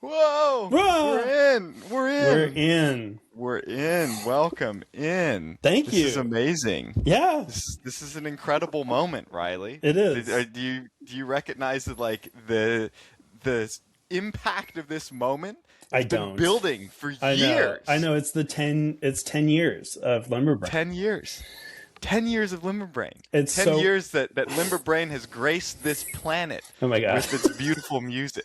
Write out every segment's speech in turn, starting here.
Whoa! Whoa! We're in. We're We're in. in. We're in. Welcome in. Thank This is you. amazing. Yeah, This is an incredible moment, Riley. it is. Do you recognize that the impact of this moment? I It's been don't. building for I know. I years. know. It's 10 years of Limberbrain. 10 years. 10 years of Limberbrain. It's 10 years that Limberbrain has graced this planet Oh my god. with its beautiful music.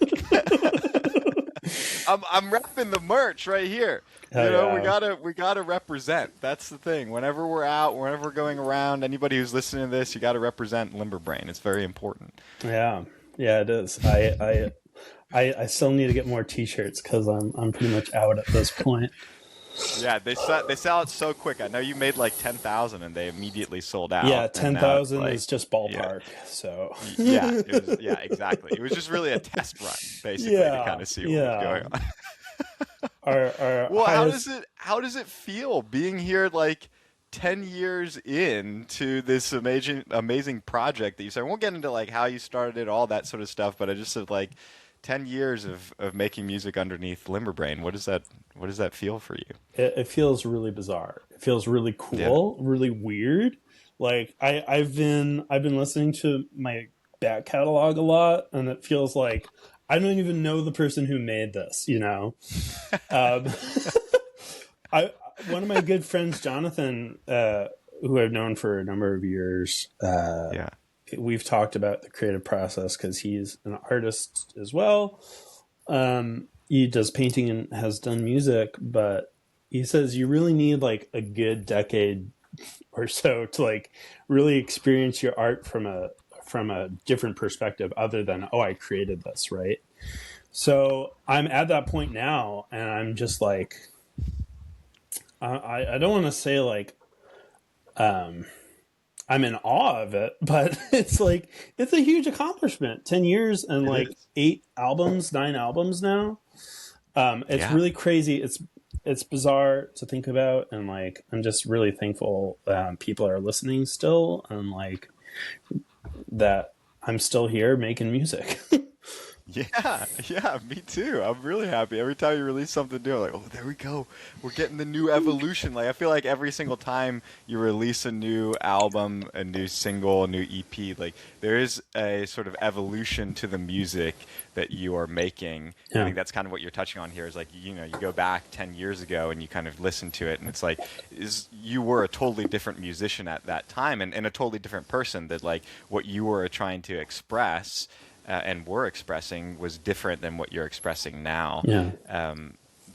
I'm repping the merch right here. Hell yeah. We gotta represent. That's the thing. Whenever we're out, whenever we're going around, anybody who's listening to this, you gotta represent Limberbrain. It's very important. Yeah. Yeah, it is. I still need to get more t-shirts cuz I'm pretty much out at this point. Yeah, they sell it so quick. I know you made like 10,000 and they immediately sold out. Yeah, And now it's 10,000 like, is just ballpark. So yeah, exactly. It was just really a test run, basically, to kind of see what was going on. our Well, highest how does it feel being here like 10 years into this amazing project that you started? I won't get into like how you started it, all that sort of stuff, but I just said like 10 years of making music underneath Limberbrain. What does that feel for you? it feels really bizarre. It feels really cool, really weird. Like I've been listening to my back catalog a lot, and it feels like I don't even know the person who made this. Um, I One of my good friends, Jonathan, who I've known for a number of years. Yeah. We've talked about the creative process because he's an artist as well. He does painting and has done music, but he says you really need like a good decade or so to like really experience your art from a different perspective other than, oh, I created this, right? So I'm at that point now, and I'm just like, I don't want to say like I'm in awe of it, but it's like it's a huge accomplishment. 10 years and It like is. 9 albums now. It's Yeah. really crazy. It's bizarre to think about, and like I'm just really thankful people are listening still, and like that I'm still here making music. Yeah, me too. I'm really happy. Every time you release something new, I'm like, oh, there we go. We're getting the new evolution. Like, I feel like every single time you release a new album, a new single, a new EP, like, there is a sort of evolution to the music that you are making. I Yeah. think that's kind of what you're touching on here is like, you go back 10 years ago and you kind of listen to it, and it's like, you were a totally different musician at that time and a totally different person that, like, what you were trying to express and were expressing was different than what you're expressing now. Yeah.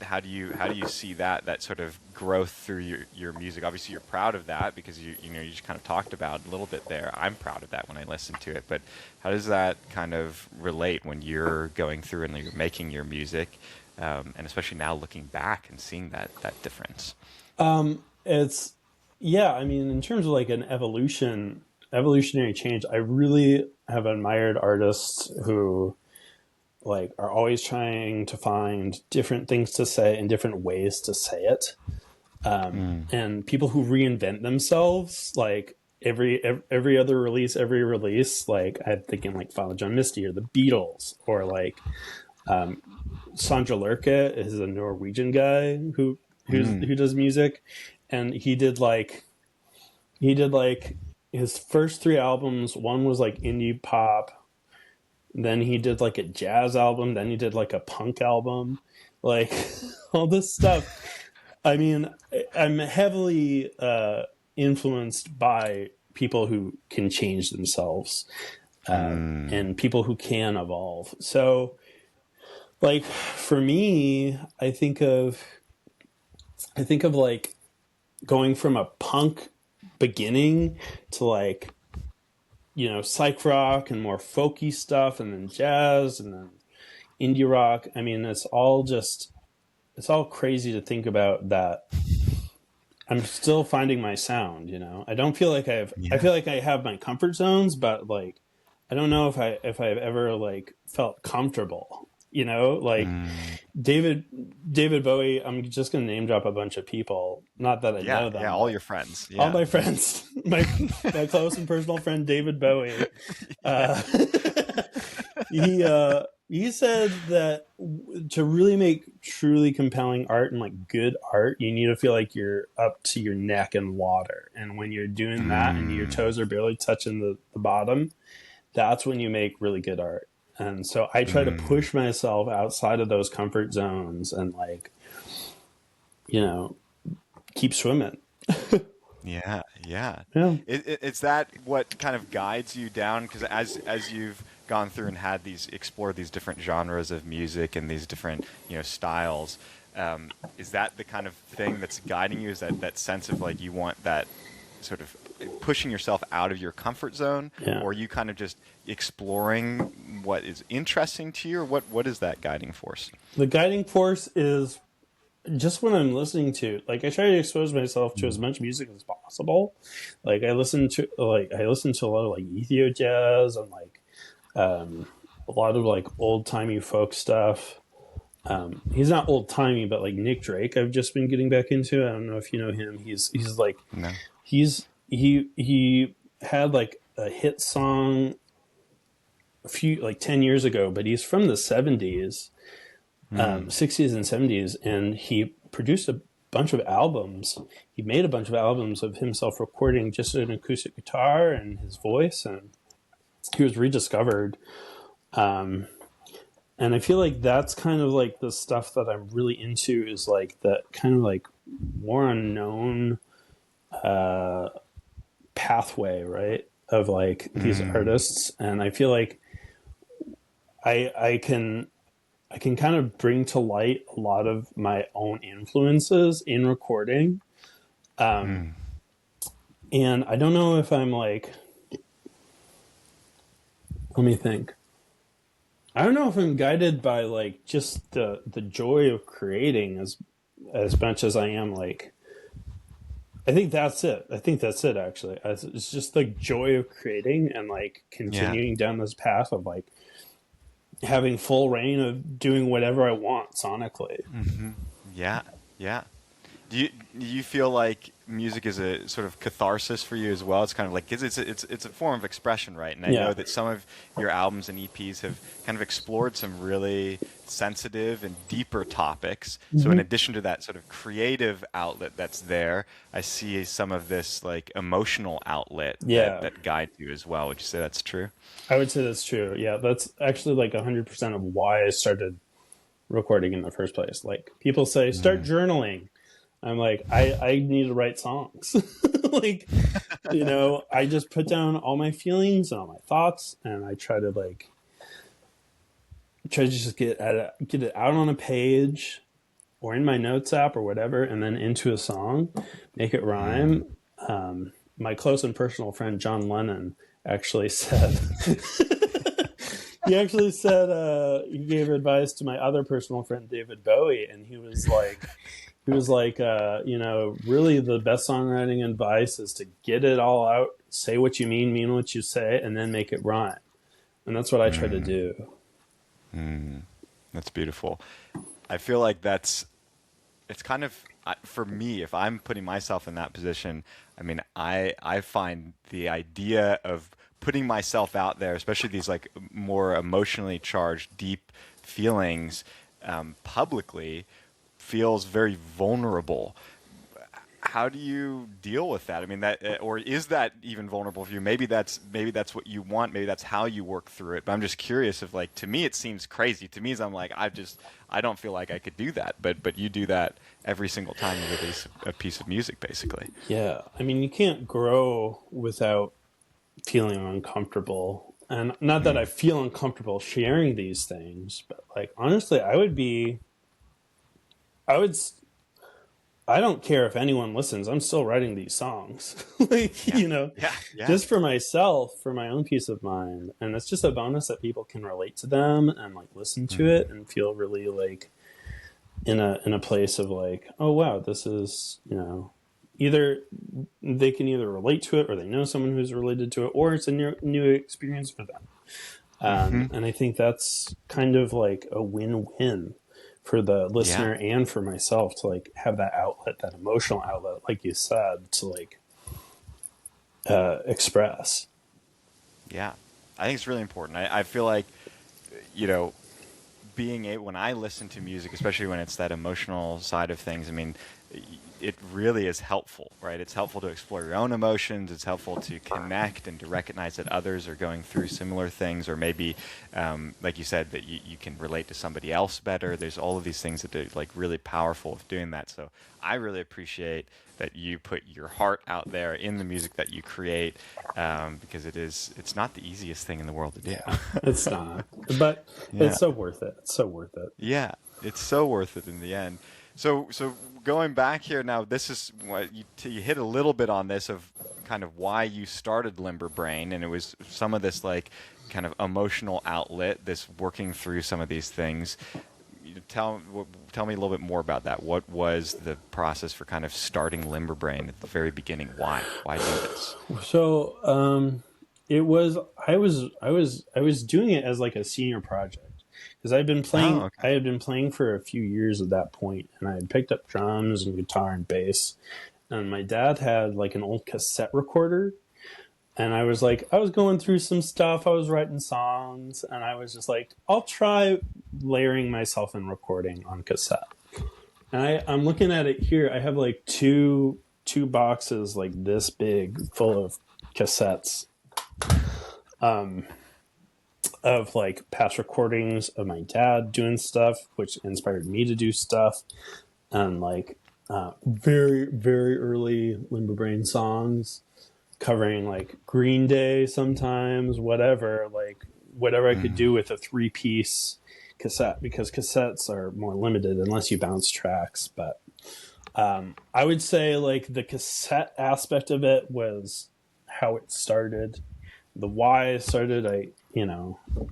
How do you see that sort of growth through your music? Obviously, you're proud of that because you just kind of talked about a little bit there. I'm proud of that when I listen to it. But how does that kind of relate when you're going through and you're making your music, and especially now looking back and seeing that difference? It's yeah, I mean, in terms of like an evolutionary change, I really have admired artists who like are always trying to find different things to say and different ways to say it. And people who reinvent themselves, like every other release, every release, like I'm thinking like Father John Misty or the Beatles, or like Sondre Lerche is a Norwegian guy who does music, and he did like his first 3 albums. One was like indie pop, then he did like a jazz album, then he did like a punk album, like all this stuff. I mean, I'm heavily influenced by people who can change themselves, and people who can evolve. So like for me, I think of like going from a punk beginning to like, psych rock and more folky stuff, and then jazz, and then indie rock. I mean, it's all crazy to think about that. I'm still finding my sound, I don't feel like I feel like I have my comfort zones, but like, I don't know if I've ever like felt comfortable, like David Bowie. I'm just going to name drop a bunch of people. Not that I know them. Yeah, all your friends. All Yeah. my friends, my close and personal friend David Bowie. He he said that to really make truly compelling art and like good art, you need to feel like you're up to your neck in water. And when you're doing that and your Mm, toes are barely touching the bottom, that's when you make really good art. And so I try to mm. push myself outside of those comfort zones and like, you know, keep swimming. Yeah, yeah. Yeah. It's that what kind of guides you down? Because as you've gone through and had these explored these different genres of music and these different styles, is that the kind of thing that's guiding you? Is that sense of like you want that sort of pushing yourself out of your comfort zone, Yeah. or are you kind of just exploring what is interesting to you, or what is that guiding force? The guiding force is just when I'm listening to, like, I try to expose myself to as much music as possible. Like I listen to a lot of like Ethio jazz and like a lot of like old timey folk stuff. He's not old timey, but like Nick Drake, I've just been getting back into. I don't know if you know him. He's like No. he had like a hit song a few like 10 years ago, but he's from the '70s, Mm, '60s and '70s, and he produced a bunch of albums. He made a bunch of albums of himself recording just an acoustic guitar and his voice, and he was rediscovered. Um, and I feel like that's kind of like the stuff that I'm really into is like that kind of like more unknown pathway, right? Of like these mm, artists, and I feel like I can kind of bring to light a lot of my own influences in recording. mm. And I don't know if I'm like, let me think. I don't know if I'm guided by like just the joy of creating as much as I am like. I think that's it. I think that's it. Actually, it's just the joy of creating and like Yeah. continuing down this path of like having full reign of doing whatever I want sonically. Yeah. Yeah. Do you feel like music is a sort of catharsis for you as well? It's kind of like 'cause it's a form of expression, right? And I know Yeah. that some of your albums and EPs have kind of explored some really sensitive and deeper topics. So in Mm-hmm. addition to that sort of creative outlet that's there, I see some of this like emotional outlet that Yeah. that guides you as well. Would you say that's true? I would say that's true. Yeah, that's actually like 100% of why I started recording in the first place. Like people say, start Mm. journaling. I'm like, I need to write songs. Like, I just put down all my feelings and all my thoughts, and I try to like try to just get it out on a page or in my notes app or whatever, and then into a song, make it Mm. rhyme. My close and personal friend John Lennon actually said he actually said he gave advice to my other personal friend David Bowie, and he was like, really the best songwriting advice is to get it all out, say what you mean what you say, and then make it rhyme. And that's what I try to Mm. do. Mm. That's beautiful. I feel like it's kind of for me if I'm putting myself in that position. I mean, I find the idea of putting myself out there, especially these like more emotionally charged deep feelings, publicly, feels very vulnerable. How do you deal with that? I mean, that or is that even vulnerable for you? Maybe that's what you want. Maybe that's how you work through it. But I'm just curious if, like, to me, it seems crazy. To me, as I'm like, I don't feel like I could do that. But you do that every single time you release a piece of music, basically. Yeah, I mean, you can't grow without feeling uncomfortable. And not that I Mm. feel uncomfortable sharing these things, but like honestly, I would I don't care if anyone listens. I'm still writing these songs. Like, Yeah, yeah, yeah. just for myself, for my own peace of mind. And it's just a bonus that people can relate to them and like listen to Mm. it and feel really like in a place of like, oh wow, this is, either they can either relate to it or they know someone who's related to it or it's a new experience for them. Hmm. And I think that's kind of like a win-win for the Yeah, listener and for myself to like have that outlet, that emotional outlet, like you said, to like express. yeah. I think it's really important. I feel like, you know, being able, when I listen to music, especially when it's that emotional side of things, I mean, it really is helpful, right? It's helpful to explore your own emotions. It's helpful to connect and to recognize that others are going through similar things, or maybe, like you said, that you can relate to somebody else better. There's all of these things that are like really powerful of doing that. So I really appreciate that you put your heart out there in the music that you create, because it's not the easiest thing in the world to do. Yeah, it's not, but Yeah. it's so worth it. It's so worth it. Yeah, it's so worth it in the end. So going back here now, this is what you hit a little bit on this of kind of why you started Limber Brain, and it was some of this like kind of emotional outlet, this working through some of these things. Tell me a little bit more about that. What was the process for kind of starting Limber Brain at the very beginning? Why do this? So it was I was doing it as like a senior project because I'd been playing. Oh, okay. I had been playing for a few years at that point, and I had picked up drums and guitar and bass. And my dad had like an old cassette recorder, and I was going through some stuff. I was writing songs, and I was just like, I'll try layering myself in recording on cassette. And I'm looking at it here. I have like two boxes like this big full of cassettes of like past recordings of my dad doing stuff, which inspired me to do stuff, and like very, very early Limber Brain songs covering like Green Day sometimes, whatever I could do with a 3-piece cassette, because cassettes are more limited unless you bounce tracks. But I would say like the cassette aspect of it was how it started. The why it started,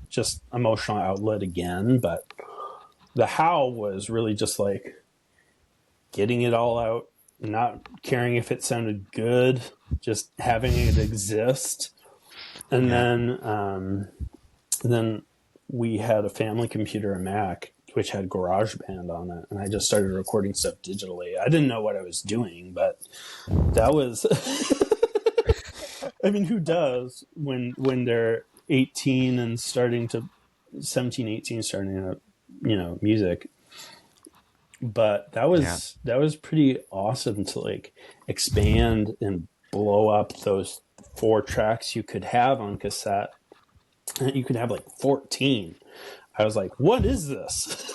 just emotional outlet again. But the how was really just like getting it all out, not caring if it sounded good, just having it exist. And then we had a family computer, a Mac, which had GarageBand on it, and I just started recording stuff digitally. I didn't know what I was doing, but that was I mean, who does when they're 18 and starting to 17, 18, starting to, music. But that was pretty awesome to like expand and blow up those 4 tracks you could have on cassette. You could have like 14. I was like, what is this?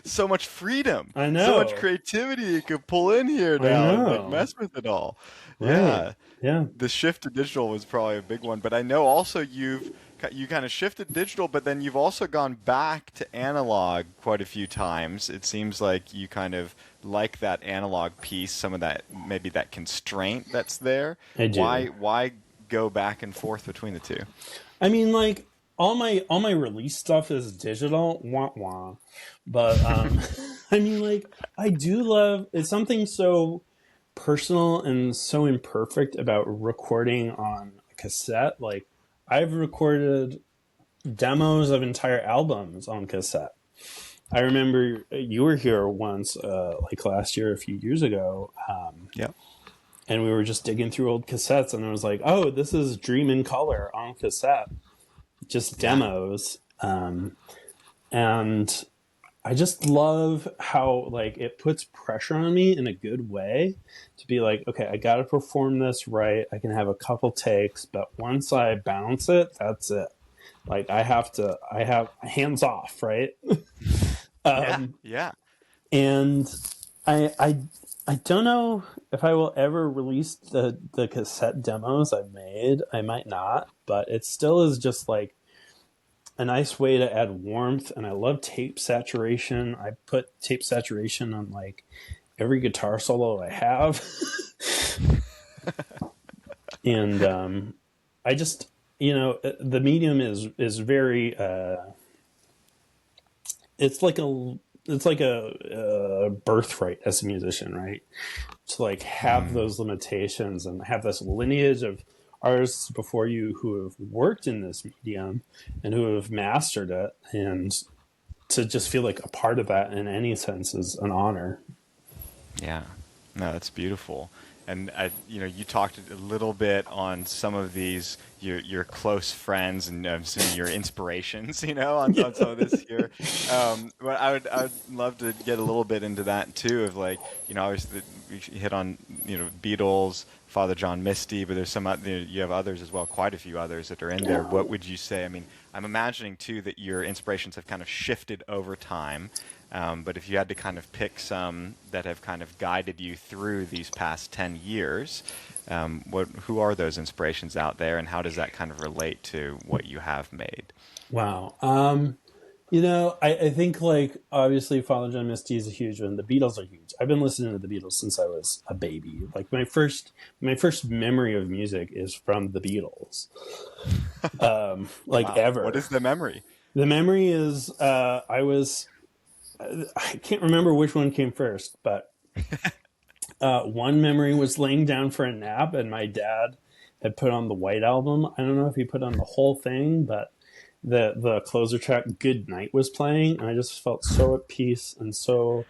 So much freedom. I know. So much creativity you could pull in here now and like mess with it all. Right. Yeah. Yeah. The shift to digital was probably a big one, but I know also you kind of shifted digital, but then you've also gone back to analog quite a few times. It seems like you kind of like that analog piece, some of that, maybe that constraint that's there. I do. Why go back and forth between the two? I mean, like all my release stuff is digital, wah wah. But I mean, like I do love, it's something so personal and so imperfect about recording on a cassette. Like I've recorded demos of entire albums on cassette. I remember you were here once, like last year, a few years ago. Yeah. And we were just digging through old cassettes, and I was like, oh, this is Dream in Color on cassette. Just demos. And I just love how like it puts pressure on me in a good way to be like, okay, I got to perform this right. I can have a couple takes, but once I bounce it, that's it. Like I have hands off, right? Yeah. And I don't know if I will ever release the cassette demos I've made. I might not, but it still is just like a nice way to add warmth. And I love tape saturation. I put tape saturation on like every guitar solo I have. And I just, the medium is very, it's like a birthright as a musician, right? To like have those limitations and have this lineage of artists before you who have worked in this medium and who have mastered it, and to just feel like a part of that in any sense is an honor. Yeah, no, that's beautiful. And you talked a little bit on some of these your close friends and some of your inspirations, on Yeah. some of this here. But I would love to get a little bit into that too, of like, obviously we hit on, Beatles, Father John Misty, but there's you have others as well, quite a few others that are in there. What would you say? I mean, I'm imagining too that your inspirations have kind of shifted over time. But if you had to kind of pick some that have kind of guided you through these past 10 years, who are those inspirations out there, and how does that kind of relate to what you have made? Wow. I think like obviously Father John Misty is a huge one. The Beatles are huge. I've been listening to the Beatles since I was a baby. Like my first memory of music is from the Beatles. Like Wow. What ever. is the memory? The memory is I can't remember which one came first, but one memory was laying down for a nap, and my dad had put on the White Album. I don't know if he put on the whole thing, but the closer track "Good Night" was playing, and I just felt so at peace and so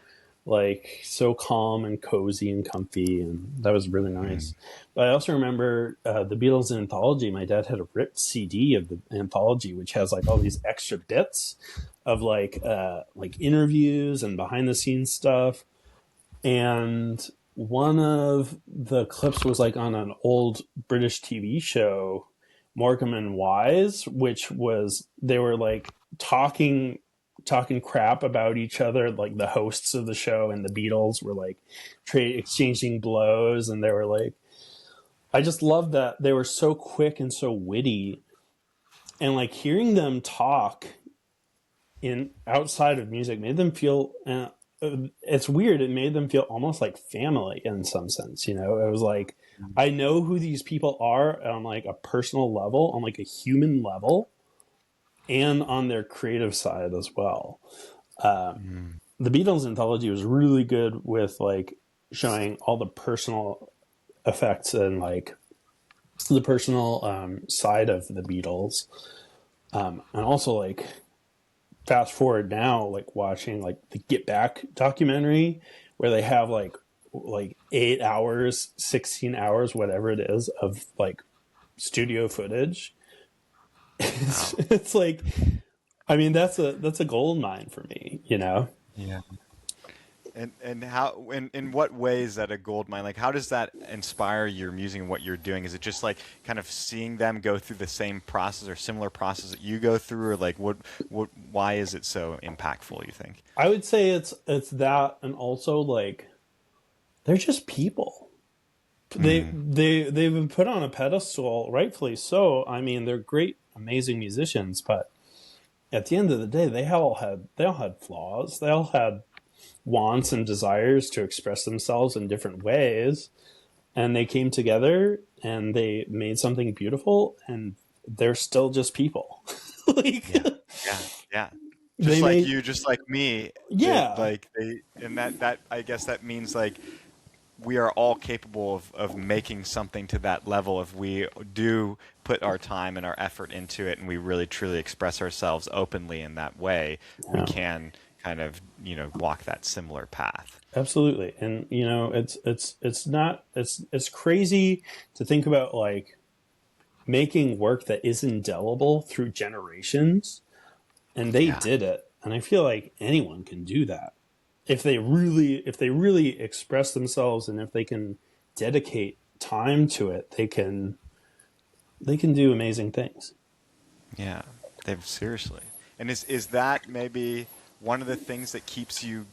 calm and cozy and comfy, and that was really nice. But I also remember the Beatles anthology. My dad had a ripped CD of the anthology, which has like all these extra bits of like interviews and behind the scenes stuff. And one of the clips was like on an old British TV show, Morecambe and Wise, which was they were like talking crap about each other. Like the hosts of the show and the Beatles were like exchanging blows, and they were like, I just loved that they were so quick and so witty, and like hearing them talk in outside of music made them feel it's weird, it made them feel almost like family in some sense. It was like I know who these people are on like a personal level, on like a human level, and on their creative side as well. The Beatles anthology was really good with like showing all the personal effects and like the personal side of the Beatles, and also like fast forward now, like watching like the Get Back documentary, where they have like 8 hours, 16 hours, whatever it is, of like studio footage. Wow. It's like, I mean, that's a gold mine for me. Yeah. And how in what way is that a gold mine? Like, how does that inspire your music and what you're doing? Is it just like kind of seeing them go through the same process or similar process that you go through, or like why is it so impactful, you think? I would say it's that, and also like they're just people. They've been put on a pedestal, rightfully so. I mean, they're great, amazing musicians, but at the end of the day, they all had flaws. They all had wants and desires to express themselves in different ways, and they came together and they made something beautiful, and they're still just people. Like Yeah, yeah, yeah. they Just like made you, just like me. yeah, Like they, and that I guess that means like we are all capable of making something to that level if we do put our time and our effort into it, and we really truly express ourselves openly in that way. We yeah, can kind of walk that similar path. absolutely. And it's crazy to think about like making work that is indelible through generations, and they Yeah. did it. And I feel like anyone can do that if they really express themselves, and if they can dedicate time to it, they can do amazing things. Yeah, they've seriously. And is that maybe one of the things that keeps you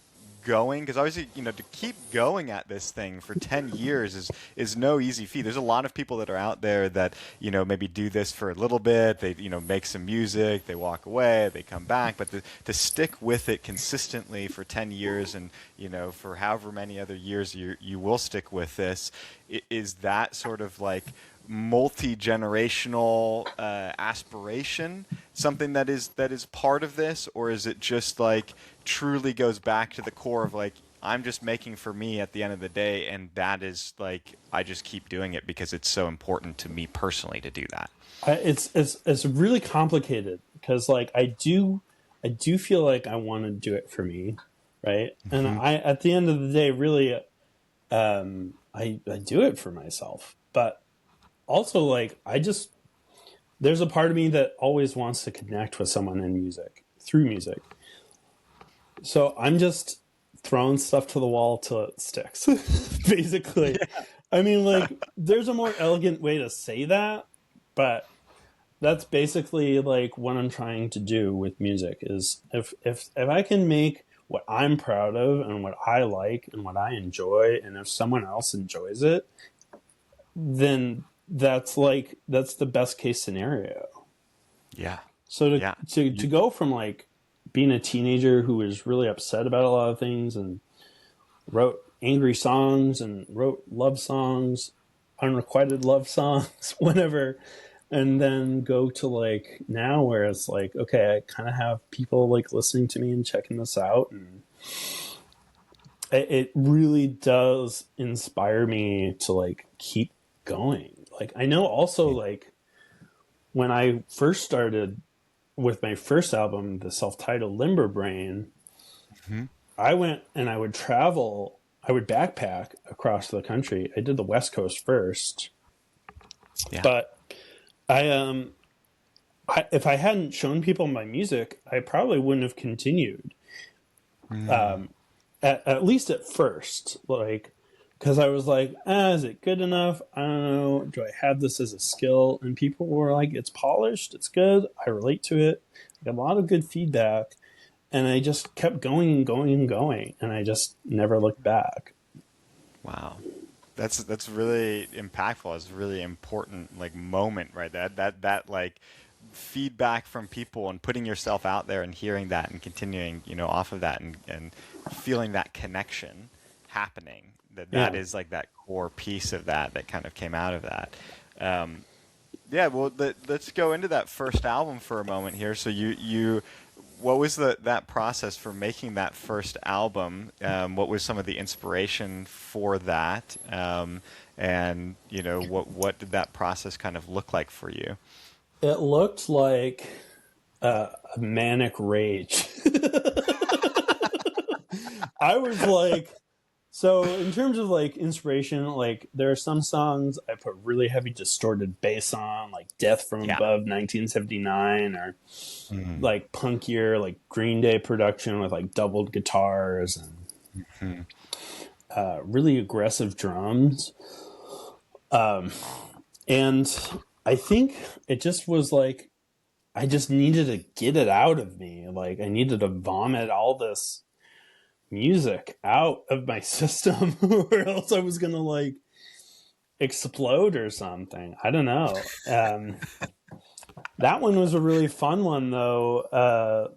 going? Because obviously, to keep going at this thing for 10 years is no easy feat. There's a lot of people that are out there that, maybe do this for a little bit. They, make some music, they walk away, they come back. But to stick with it consistently for 10 years and, for however many other years you will stick with this, is that sort of like multi-generational aspiration something that is part of this, or is it just like truly goes back to the core of like I'm just making for me at the end of the day, and that is like I just keep doing it because it's so important to me personally to do that? It's really complicated, because like I do feel like I want to do it for me, right? And Hmm. I at the end of the day, really, I do it for myself. But also, like, I just there's a part of me that always wants to connect with someone in music through music. So I'm just throwing stuff to the wall till it sticks, basically. I mean, like, there's a more elegant way to say that, but that's basically like what I'm trying to do with music is if I can make what I'm proud of and what I like and what I enjoy, and if someone else enjoys it, then that's the best case scenario. Yeah. So Yeah. to go from like being a teenager who was really upset about a lot of things and wrote angry songs and wrote love songs, unrequited love songs, whatever, and then go to like now where it's like, okay, I kind of have people like listening to me and checking this out, and it really does inspire me to like keep going. Like I know also like when I first started with my first album, the self-titled Limber Brain, Hmm. I went and I would travel, I would backpack across the country. I did the West Coast first, Yeah. but I if I hadn't shown people my music, I probably wouldn't have continued. Mm. At least at first, like, because I was like, is it good enough? I don't know. Do I have this as a skill? And people were like, it's polished, it's good. I relate to it. I got a lot of good feedback, and I just kept going and going and going, and I just never looked back. Wow. That's really impactful. It's a really important like moment, right? That like feedback from people and putting yourself out there and hearing that and continuing, off of that and feeling that connection happening. That Yeah. is like that core piece of that kind of came out of that. Yeah, well, let's go into that first album for a moment here. So what was that process for making that first album? What was some of the inspiration for that? And what did that process kind of look like for you? It looked like a manic rage. I was like, so in terms of like inspiration, like there are some songs I put really heavy distorted bass on, like Death from Yeah. Above 1979, or Mm-hmm. like punkier, like Green Day production with like doubled guitars and really aggressive drums. And I think it just was like, I just needed to get it out of me. Like I needed to vomit all this music out of my system or else I was going to like explode or something. I don't know. That one was a really fun one though,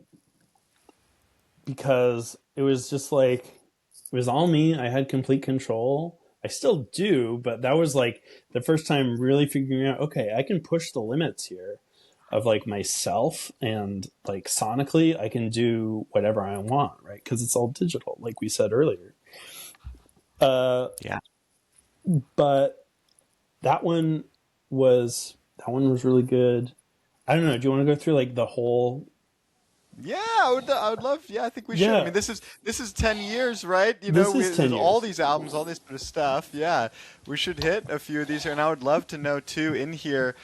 because it was just like, it was all me. I had complete control. I still do, but that was like the first time really figuring out, okay, I can push the limits here of like myself, and like sonically I can do whatever I want, right? Because it's all digital, like we said earlier. Uh, Yeah. but that one was really good. I don't know. Do you want to go through like the whole? Yeah, I would love. Yeah, I think we should. I Yeah, mean, this is 10 years, right? this is There's 10 years. all these albums, all this sort of stuff. Yeah, we should hit a few of these here, and I would love to know too in here,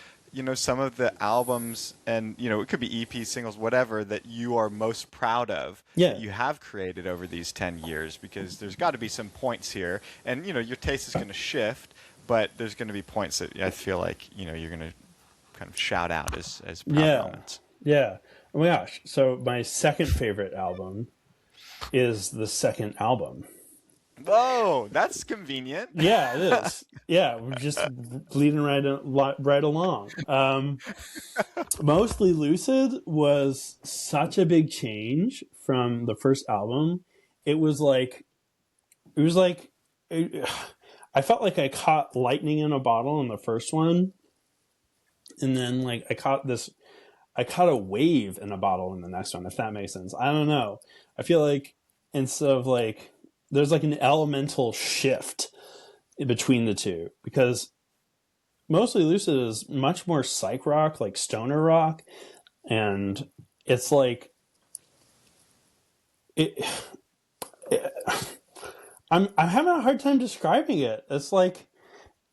some of the albums, and it could be EP singles, whatever that you are most proud of that Yeah, you have created over these 10 years, because there's got to be some points here, and your taste is going to shift, but there's going to be points that I feel like you're going to kind of shout out as proud yeah, moments. yeah. Oh my gosh! So my second favorite album is the second album. Whoa, that's convenient. Yeah, it is. Yeah, we're just bleeding right along. Mostly Lucid was such a big change from the first album. It was like it was like it, I felt like I caught lightning in a bottle in the first one, and then like I caught a wave in a bottle in the next one, if that makes sense. I don't know. I feel like instead of like there's like an elemental shift in between the two, because mostly Lucid is much more psych rock, like stoner rock, and it's like it, it I'm having a hard time describing it. It's like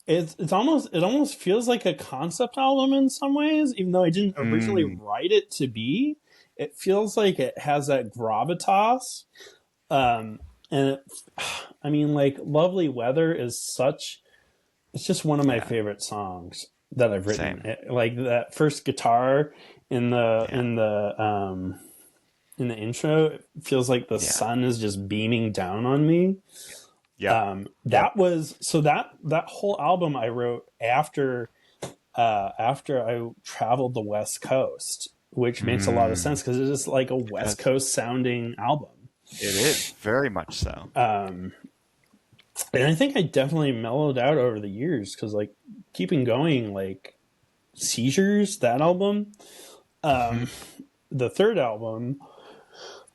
it's almost, it almost feels like a concept album in some ways, even though I didn't originally write it to be. It feels like it has that gravitas. And it, I mean, like, Lovely Weather is such, it's just one of my favorite songs that I've written. Like that first guitar in the intro, it feels like the sun is just beaming down on me. That was, so that whole album I wrote after I traveled the West Coast, which makes a lot of sense because it's just like a West Coast sounding album. It is very much so. And I think I definitely mellowed out over the years because, like, keeping going, like Seizures, that album, the third album,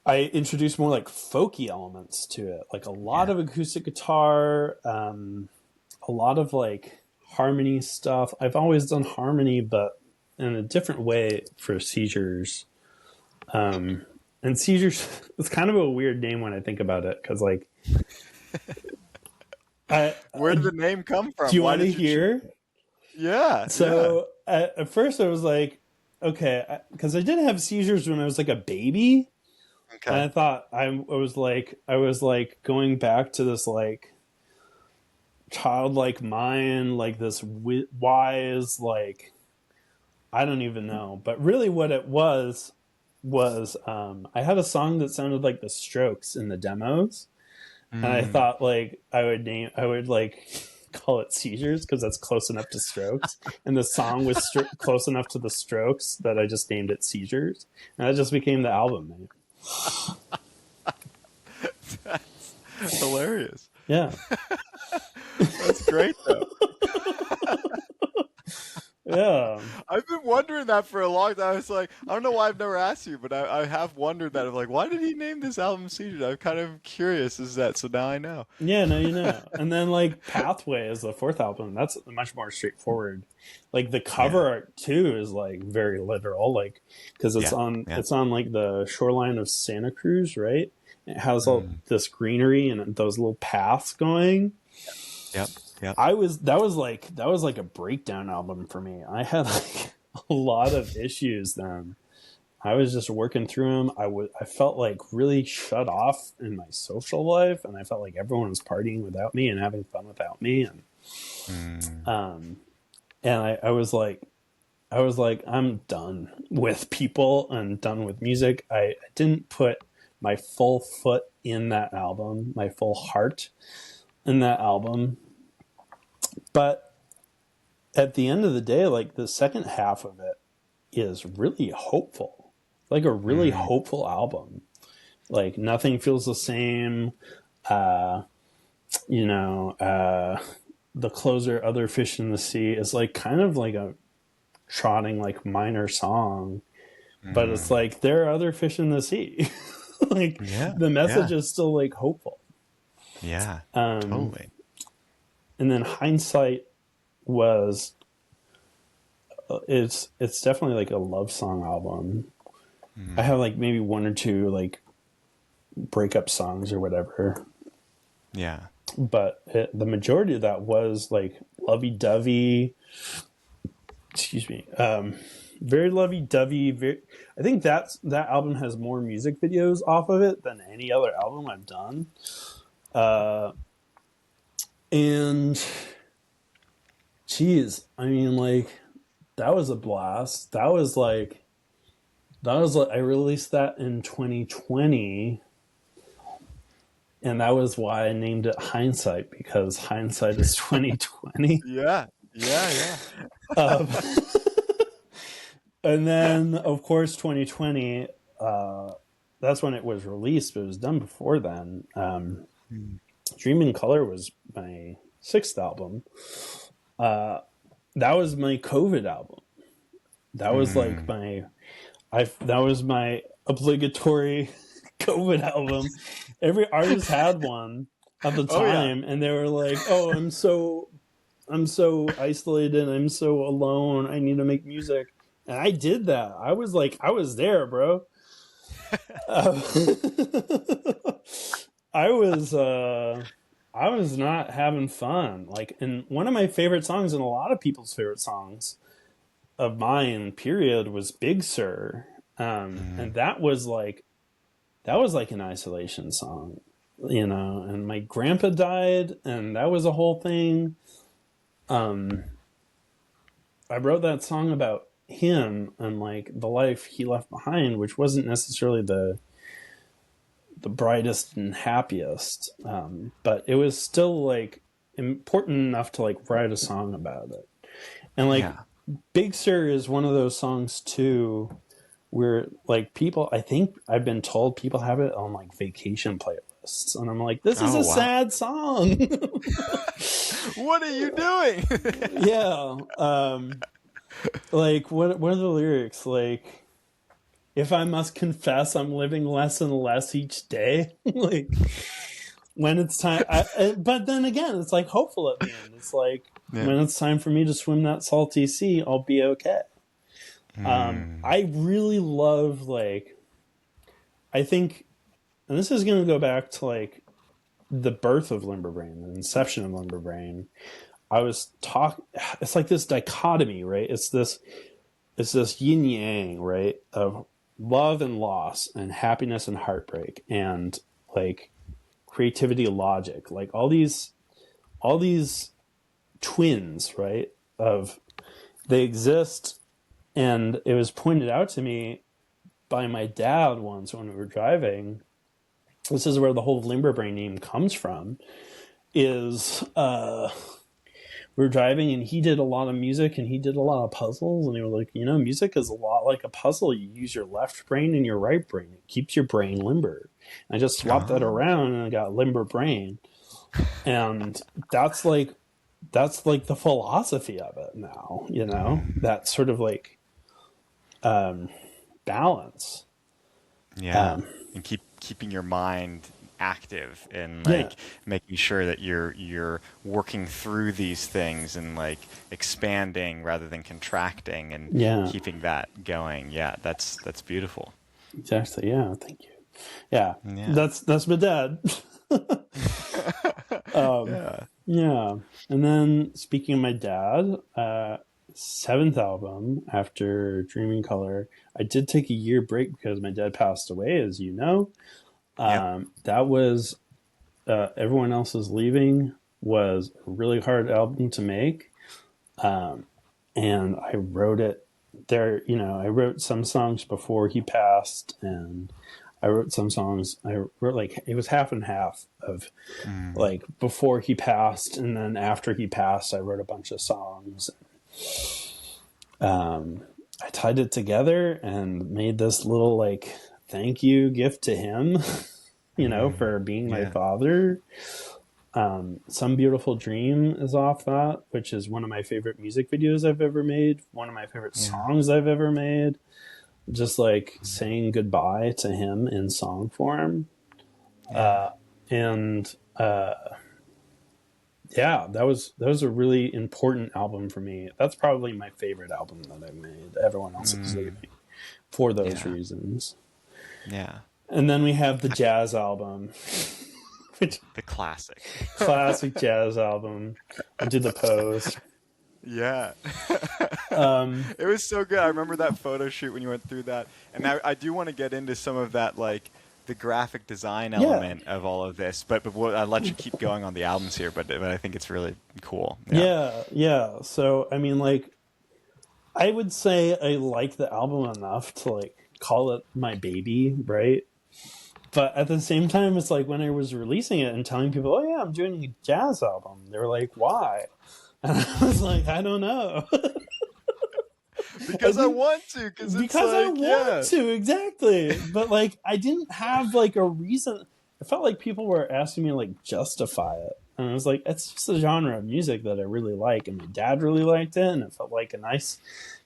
I introduced more like folky elements to it, like a lot of acoustic guitar, a lot of like harmony stuff. I've always done harmony, but in a different way for Seizures. And Seizures, it's kind of a weird name when I think about it, because like, where did the name come from? Do you want to hear? Yeah. So at first I was like, okay, because I did have seizures when I was like a baby. Okay. And I thought I was like going back to this like childlike mind, like this wise, like, I don't even know. But really what it was I had a song that sounded like the Strokes in the demos. And I thought like I would like call it Seizures because that's close enough to Strokes. And the song was close enough to the Strokes that I just named it Seizures. And that just became the album, man. That's hilarious. Yeah. That's great though. Yeah. I've been wondering that for a long time. I was like, I don't know why I've never asked you, but I have wondered that. I'm like, why did he name this album Seizures? I'm kind of curious as that, so now I know. Yeah, no, you know. And then like Pathway is the fourth album. That's much more straightforward. Like the cover art too is like very literal, like because it's on like the shoreline of Santa Cruz, right? It has all this greenery and those little paths going. Yep. Yep. That was like a breakdown album for me. I had like a lot of issues then. I was just working through them. I felt like really shut off in my social life, and I felt like everyone was partying without me and having fun without me. And I was like, I'm done with people and done with music. I didn't put my full foot in that album, my full heart in that album. But at the end of the day, like the second half of it is really hopeful, like a really hopeful album. Like Nothing Feels the Same. The closer, Other Fish in the Sea is like kind of like a trotting like minor song, but it's like there are other fish in the sea. Like the message is still like hopeful. Yeah, totally. And then Hindsight was it's definitely like a love song album. I have like maybe one or two like breakup songs or whatever. Yeah. But the majority of that was like lovey-dovey. Excuse me. Very lovey-dovey. I think that album has more music videos off of it than any other album I've done. And geez, I mean, like, that was a blast. That was like I released that in 2020, and that was why I named it Hindsight, because hindsight is 2020. Yeah. And then, of course, 2020. That's when it was released, but it was done before then. Dream in Color was my sixth album. That was my COVID album. That was like that was my obligatory COVID album. Every artist had one at the time, and they were like, "Oh, I'm so isolated. I'm so alone. I need to make music." And I did that. I was there, bro. I I was not having fun. Like, and one of my favorite songs, and a lot of people's favorite songs of mine, period, was Big Sur. And that was like an isolation song, you know. And my grandpa died, and that was a whole thing. Um, I wrote that song about him and like the life he left behind, which wasn't necessarily the brightest and happiest, but it was still like important enough to like write a song about it. And like Yeah. Big Sur is one of those songs too where like people, I think I've been told people have it on like vacation playlists, and I'm like, this is Oh, a wow. sad song. What are you doing? Yeah. Like what are the lyrics like? If I must confess, I'm living less and less each day. Like when it's time, but then again, it's like hopeful at the end. It's like Yeah. when it's time for me to swim that salty sea, I'll be okay. I really love like, I think, and this is going to go back to like the birth of Limberbrain, the inception of Limberbrain. It's like this dichotomy, right? It's this yin yang, right? Of love and loss and happiness and heartbreak and like creativity, logic, like all these twins, right? Of they exist. And it was pointed out to me by my dad once when we were driving. This is where the whole Limberbrain name comes from. Is we were driving and he did a lot of music and he did a lot of puzzles, and he was like, you know, music is a lot like a puzzle. You use your left brain and your right brain. It keeps your brain limber. And I just swapped that around and I got limber brain. And that's like the philosophy of it now, you know? That sort of like balance. Yeah. And keeping your mind active and like making sure that you're working through these things and like expanding rather than contracting and keeping that going. Yeah, that's beautiful. Exactly. Yeah, thank you. Yeah. Yeah. That's my dad. Yeah. And then speaking of my dad, seventh album after Dreaming Color, I did take a year break because my dad passed away, as you know. That was Everyone Else Is Leaving was a really hard album to make. And I wrote it there, you know, I wrote some songs before he passed, and I wrote some songs. I wrote like, it was half and half of like before he passed, and then after he passed, I wrote a bunch of songs. I tied it together and made this little like thank you gift to him, you know, for being my father. Some Beautiful Dream is off that, which is one of my favorite music videos I've ever made, one of my favorite songs I've ever made. Just like saying goodbye to him in song form. That was a really important album for me. That's probably my favorite album that I've made. Everyone Else Is Leaving, for those reasons. Yeah. And then we have the jazz album, which The classic. classic jazz album. I did the pose. Yeah. It was so good. I remember that photo shoot when you went through that. And I do want to get into some of that, like the graphic design element of all of this. But I'll let you keep going on the albums here. But I think it's really cool. Yeah. So, I mean, like, I would say I like the album enough to, like, call it my baby, right? But at the same time, it's like when I was releasing it and telling people, oh, yeah, I'm doing a jazz album. They were like, why? And I was like, I don't know. Because I want to. Because I want to, exactly. But, like, I didn't have, like, a reason. I felt like people were asking me to, like, justify it. And I was like, it's just a genre of music that I really like. And my dad really liked it. And it felt like a nice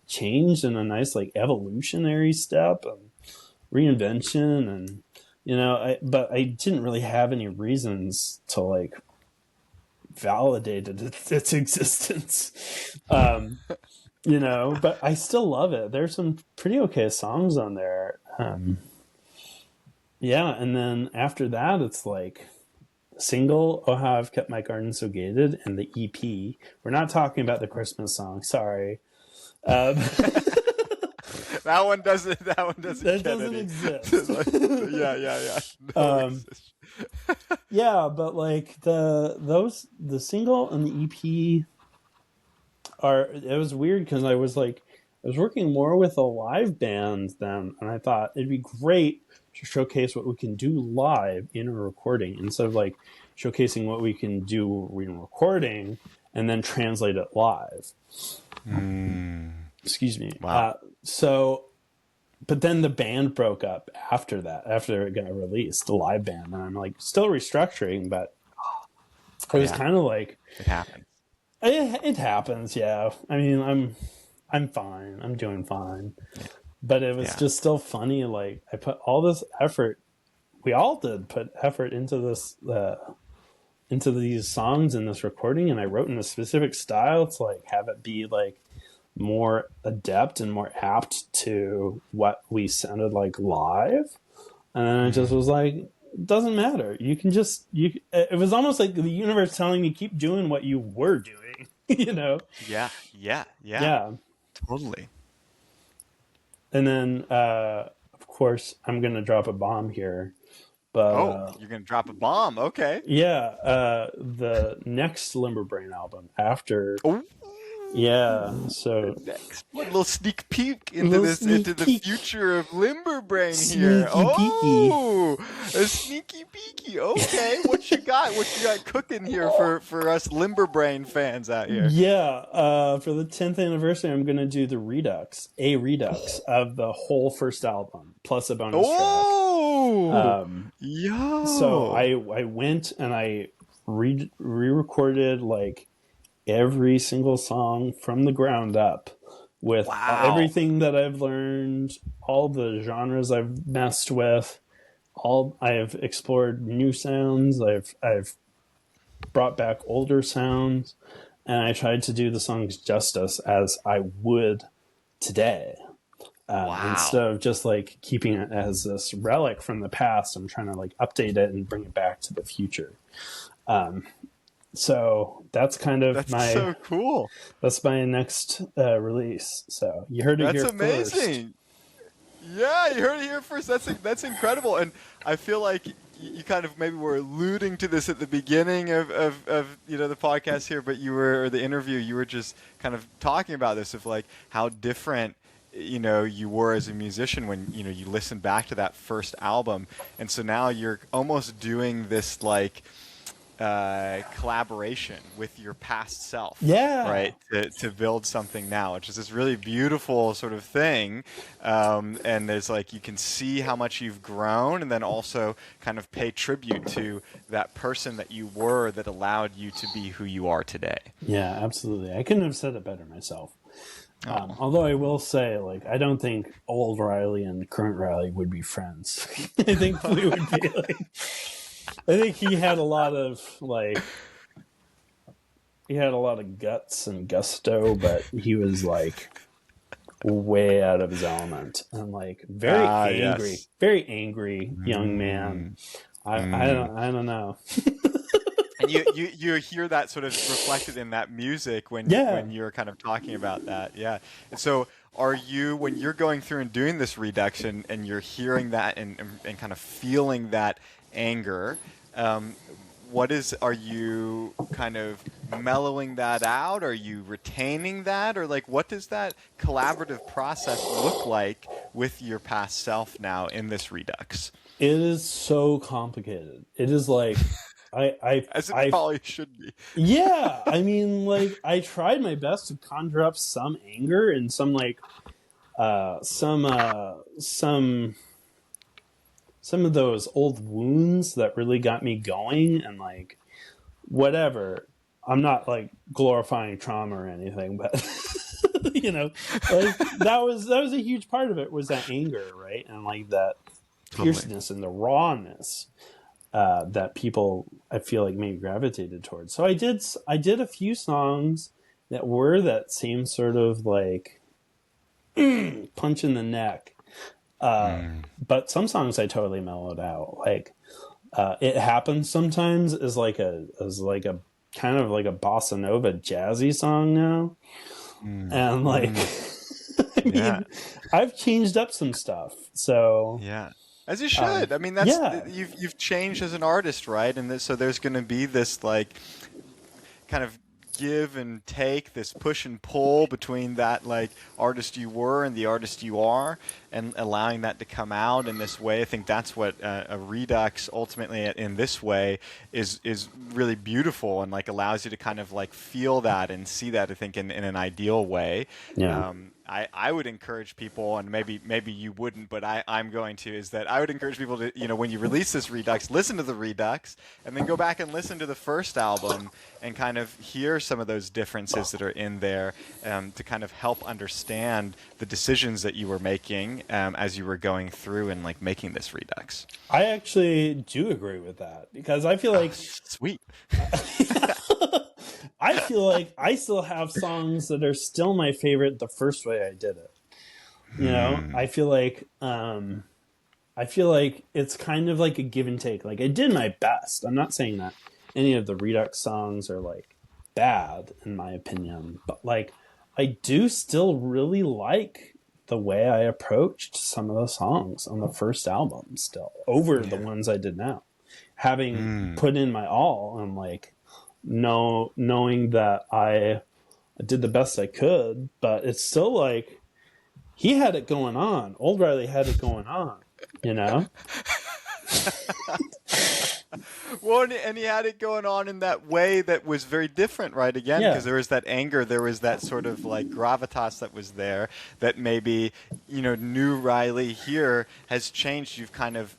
change and a nice, like, evolutionary step and reinvention. And, you know, but I didn't really have any reasons to, like, validate its existence. You know, but I still love it. There's some pretty okay songs on there. And then after that, it's like single, "Oh How I've Kept My Garden So Gated," and the EP. We're not talking about the Christmas song. Sorry. Um, That one doesn't. That one doesn't that get doesn't any. exist. Yeah, yeah, yeah. No um, exist. yeah, but like the single and the EP are. It was weird because I was working more with a live band then, and I thought it'd be great to showcase what we can do live in a recording instead of like showcasing what we can do in recording and then translate it live. Excuse me. Wow. But then the band broke up after that, after it got released, the live band, and I'm like still restructuring, but it was kind of like It happened. it happens. Yeah, I mean, I'm fine. I'm doing fine. But it was just still funny. Like I put all this effort. We all did put effort into this, into these songs and this recording, and I wrote in a specific style to like have it be like more adept and more apt to what we sounded like live. And then I just was like, doesn't matter. You can just It was almost like the universe telling me keep doing what you were doing. You know? Yeah, yeah, yeah. Yeah. Totally. And then, of course, I'm gonna drop a bomb here, but You're gonna drop a bomb. Okay. the next Limberbrain album after, Oh. so Next, what little sneak peek into Little this, sneak into the peek. future of Limberbrain Sneaky here. peeky. Oh, a sneaky peeky. Okay, what you got? What you got cooking here for us Limberbrain fans out here? For the 10th anniversary, I'm gonna do the redux of the whole first album plus a bonus Oh, track. yo. So I went and I re-recorded like every single song from the ground up with everything that I've learned, all the genres I've messed with, I have explored new sounds, I've brought back older sounds, and I tried to do the songs justice as I would today. Instead of just like keeping it as this relic from the past, I'm trying to like update it and bring it back to the future. So that's kind of so cool. That's my next release. So you heard it here first. That's amazing. Yeah, you heard it here first. That's incredible. And I feel like you kind of maybe were alluding to this at the beginning of the podcast here, but or the interview, you were just kind of talking about this of like how different you were as a musician when you listened back to that first album, and so now you're almost doing this like collaboration with your past self, right, to build something now, which is this really beautiful sort of thing. And there's like you can see how much you've grown, and then also kind of pay tribute to that person that you were that allowed you to be who you are today. Yeah, absolutely. I couldn't have said it better myself. Although I will say, like, I don't think old Riley and current Riley would be friends. I think we would be like. I think he had a lot of guts and gusto, but he was like way out of his element and like very angry young man. I don't know. And you hear that sort of reflected in that music when you're kind of talking about that. Yeah. And so are you, when you're going through and doing this reduction and you're hearing that and kind of feeling that anger, are you kind of mellowing that out? Are you retaining that? Or like, what does that collaborative process look like with your past self now in this redux? It is so complicated. It is like, as it probably should be. Yeah, I mean, like I tried my best to conjure up some anger and some like some of those old wounds that really got me going, and like whatever. I'm not like glorifying trauma or anything, but like that was a huge part of it, was that anger, right? And like that fierceness and the rawness. That people, I feel like, maybe gravitated towards. So I did a few songs that were that same sort of like punch in the neck. But some songs I totally mellowed out. Like It Happens Sometimes is like a kind of like a bossa nova jazzy song now, Mm, and like mm, I yeah. mean, I've changed up some stuff. So Yeah. As you should. I mean, yeah, you've changed as an artist, right? And so there's going to be this like kind of give and take, this push and pull between that like artist you were and the artist you are, and allowing that to come out in this way. I think that's what a Redux ultimately in this way is really beautiful, and like allows you to kind of like feel that and see that, I think, in an ideal way. yeah. I would encourage people, and maybe you wouldn't, but I'm going to, is that I would encourage people to, when you release this Redux, listen to the Redux, and then go back and listen to the first album and kind of hear some of those differences that are in there, to kind of help understand the decisions that you were making, as you were going through and like making this Redux. I actually do agree with that because I feel Oh, like sweet. I feel like I still have songs that are still my favorite the first way I did it. You know, Hmm. I feel like it's kind of like a give and take. Like I did my best. I'm not saying that any of the Redux songs are like bad in my opinion, but like I do still really like the way I approached some of the songs on the first album still over the Yeah. ones I did now. Having Hmm. put in my all and like knowing that I did the best I could, but it's still like he had it going on. Old Riley had it going on, you know? Well, and he had it going on in that way that was very different, right? Again, Yeah. because there was that anger, there was that sort of like gravitas that was there that maybe, new Riley here has changed. You've kind of,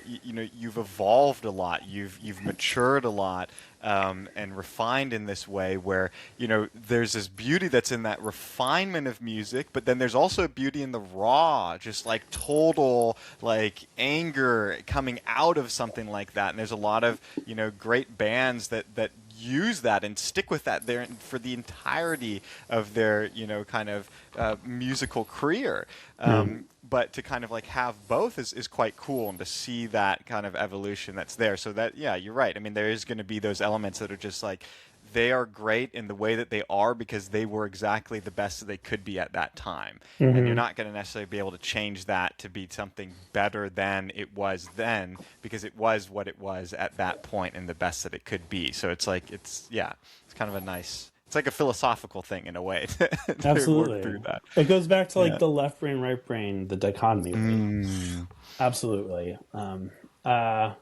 you've evolved a lot. You've matured a lot. And refined in this way where, there's this beauty that's in that refinement of music, but then there's also beauty in the raw, just like total like anger coming out of something like that. And there's a lot of, great bands that use that and stick with that there for the entirety of their, kind of musical career. Mm. But to kind of like have both is quite cool, and to see that kind of evolution that's there. So that, yeah, you're right. I mean, there is going to be those elements that are just like, they are great in the way that they are because they were exactly the best that they could be at that time. And you're Hmm. not going to necessarily be able to change that to be something better than it was then, because it was what it was at that point and the best that it could be. So it's like, yeah, it's kind of a nice, it's like a philosophical thing in a way to work Absolutely. through that. It goes back to like Yeah. the left brain, right brain, the dichotomy, right? Mm. Absolutely. Uh,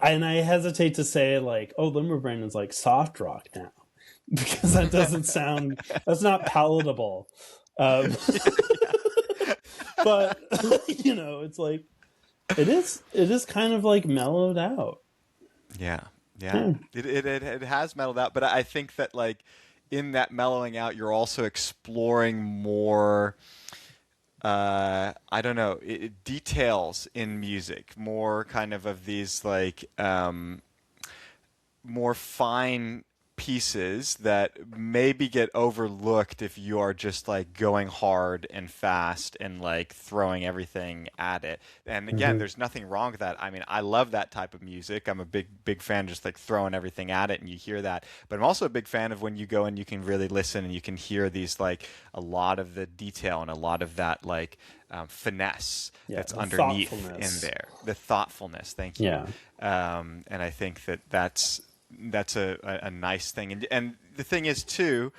and I hesitate to say like, oh, Limberbrain is like soft rock now, because that doesn't sound, that's not palatable. Um, but it's like it is kind of like mellowed out. Yeah, yeah. Yeah. It has mellowed out, but I think that like in that mellowing out, you're also exploring more. I don't know, details in music, more kind of these like more fine pieces that maybe get overlooked if you are just like going hard and fast and like throwing everything at it. And again, Hmm. there's nothing wrong with that. I mean, I love that type of music. I'm a big fan, just like throwing everything at it, and you hear that. But I'm also a big fan of when you go and you can really listen and you can hear these like a lot of the detail and a lot of that like finesse Yeah, that's the underneath in thoughtfulness. there. The thoughtfulness. Thank you. Yeah. And I think that's a nice thing. And the thing is too,